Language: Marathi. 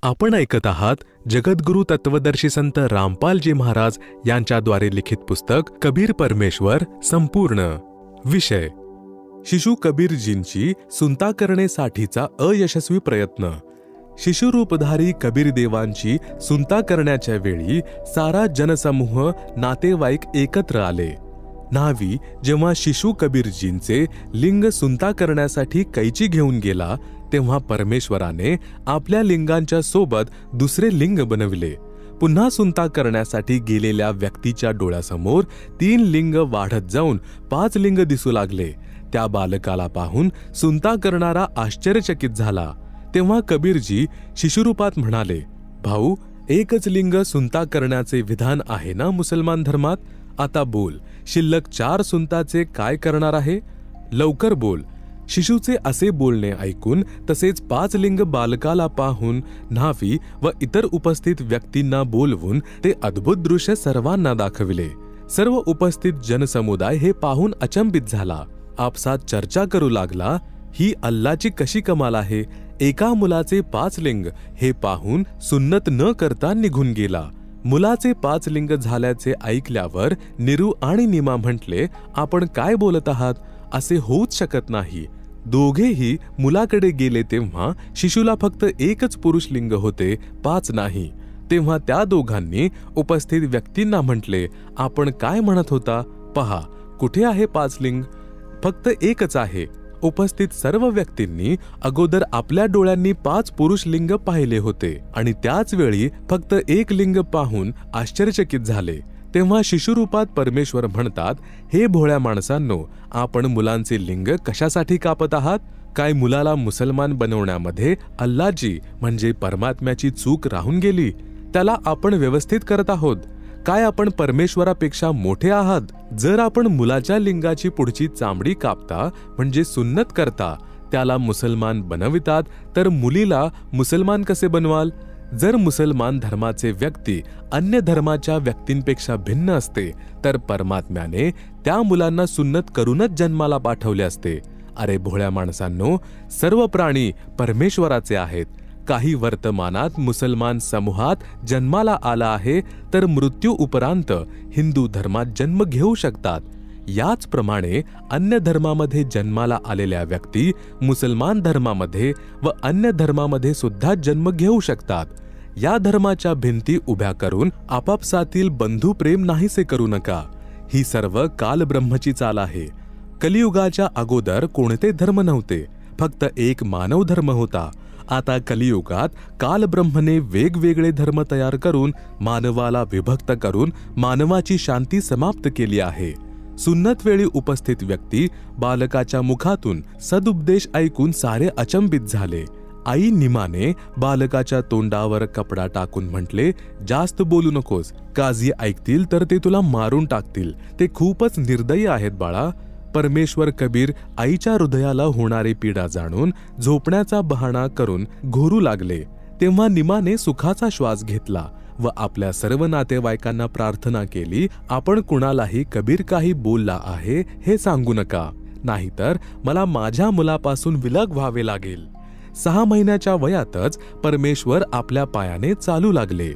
आपण ऐकत आहात जगद्गुरु तत्वदर्शी संत रामपालजी महाराज यांच्याद्वारे लिखित पुस्तक कबीर परमेश्वर संपूर्ण. विषय शिशु कबीरजींची सुनता करण्यासाठीचा अयशस्वी प्रयत्न. शिशुरूपधारी कबीर देवांची सुनता करण्याच्या वेळी सारा जनसमूह नातेवाईक एकत्र आले. न्हावी जेव्हा शिशु कबीरजींचे लिंग सुनता करण्यासाठी कैची घेऊन गेला तेव्हा परमेश्वराने आपल्या लिंगांच्या सोबत दुसरे लिंग बनविले. पुन्हा सुनता करण्यासाठी गेलेल्या व्यक्तीच्या डोळ्यासमोर 3 लिंग वाढत जाऊन 5 लिंग दिसू लागले. त्या बालकाला पाहून सुनता करणारा आश्चर्यचकित झाला. तेव्हा कबीरजी शिशुरूपात म्हणाले, भाऊ, एकच लिंग सुनता करण्याचे विधान आहे ना मुसलमान धर्मात? आता बोल, शिल्लक 4 सुनताचे काय करणार आहे? लवकर बोल. शिशुचे असे बोलणे ऐकून तसेच 5 लिंग बालकाला पाहून न्हावी व इतर उपस्थित व्यक्तींना बोलवून ते अद्भुत दृश्य सर्वांना दाखविले. सर्व उपस्थित जनसमुदाय हे पाहून अचंबित झाला. आपसात चर्चा करू लागला, ही अल्लाची कशी कमाल आहे. एका मुलाचे 5 लिंग हे पाहून सुन्नत न करता निघून गेला. मुलाचे 5 लिंग झाल्याचे ऐकल्यावर निरू आणि निमा म्हटले, आपण काय बोलत आहात? असे होऊच शकत नाही. दोघेही मुलाकडे गेले तेव्हा शिशुला फक्त एकच पुरुष लिंग होते, 5 नाही. तेव्हा त्या दोघांनी उपस्थित व्यक्तींना म्हटले, आपण काय म्हणत होता? पहा, कुठे आहे 5 लिंग? फक्त एकच आहे. उपस्थित सर्व व्यक्तींनी अगोदर आपल्या डोळ्यांनी 5 पुरुष लिंग पाहिले होते आणि त्याच वेळी फक्त 1 लिंग पाहून आश्चर्यचकित झाले. तेव्हा शिशुरूपात परमेश्वर म्हणतात, हे भोळ्या माणसांनो, आपण मुलांचे लिंग कशासाठी कापत आहात? काय मुलाला मुसलमान बनवण्यामध्ये अल्लाची म्हणजे परमात्म्याची चूक राहून गेली? त्याला आपण व्यवस्थित करत आहोत. काय आपण परमेश्वरापेक्षा मोठे आहात? जर आपण मुलाच्या लिंगाची पुढची चामडी कापता म्हणजे सुन्नत करता, त्याला मुसलमान बनवितात, तर मुलीला मुसलमान कसे बनवाल? जर मुसलमान धर्माचे व्यक्ती अन्य धर्माच्या व्यक्तींपेक्षा भिन्न असते तर परमात्म्याने त्या मुलांना सुन्नत करूनच जन्माला पाठवले असते. अरे भोळ्या माणसांनो, सर्व प्राणी परमेश्वराचे आहेत. काही वर्तमानात मुसलमान समूहात जन्माला आला आहे तर मृत्यू उपरांत हिंदू धर्मात जन्म घेऊ शकतात. याचप्रमाणे अन्य धर्मामध्ये जन्माला आलेल्या व्यक्ती मुसलमान धर्मामध्ये व अन्य धर्मामध्ये सुद्धा जन्म घेऊ शकतात. या धर्माच्या भिंती उभ्या करून आपापसातील बंधुप्रेम नाहीसे करू नका. ही सर्व कालब्रह्मची चाल आहे. कलियुगाच्या अगोदर कोणते धर्म नव्हते, फक्त एक मानव धर्म होता. आता कलियुगात कालब्रह्मने वेगवेगळे धर्म तयार करून मानवाला विभक्त करून मानवाची शांती समाप्त केली आहे. सुन्नत वेळी उपस्थित व्यक्ती बालकाच्या मुखातून सदुपदेश ऐकून सारे अचंबित झाले. आई निमाने बालकाच्या तोंडावर कपडा टाकून म्हटले, जास्त बोलू नकोस. काझी ऐकतील तर ते तुला मारून टाकतील. ते खूपच निर्दयी आहेत बाळा. परमेश्वर कबीर आईच्या हृदयाला होणारी पीडा जाणून झोपण्याचा बहाणा करून घोरू लागले. तेव्हा निमाने सुखाचा श्वास घेतला व आपल्या सर्व नातेवाईकांना प्रार्थना केली, आपण कुणालाही कबीर काही बोलला आहे हे सांगू नका, नाहीतर मला माझ्या मुलापासून विलग व्हावे लागेल. 6 महिन्याच्या वयातच परमेश्वर आपल्या पायाने चालू लागले.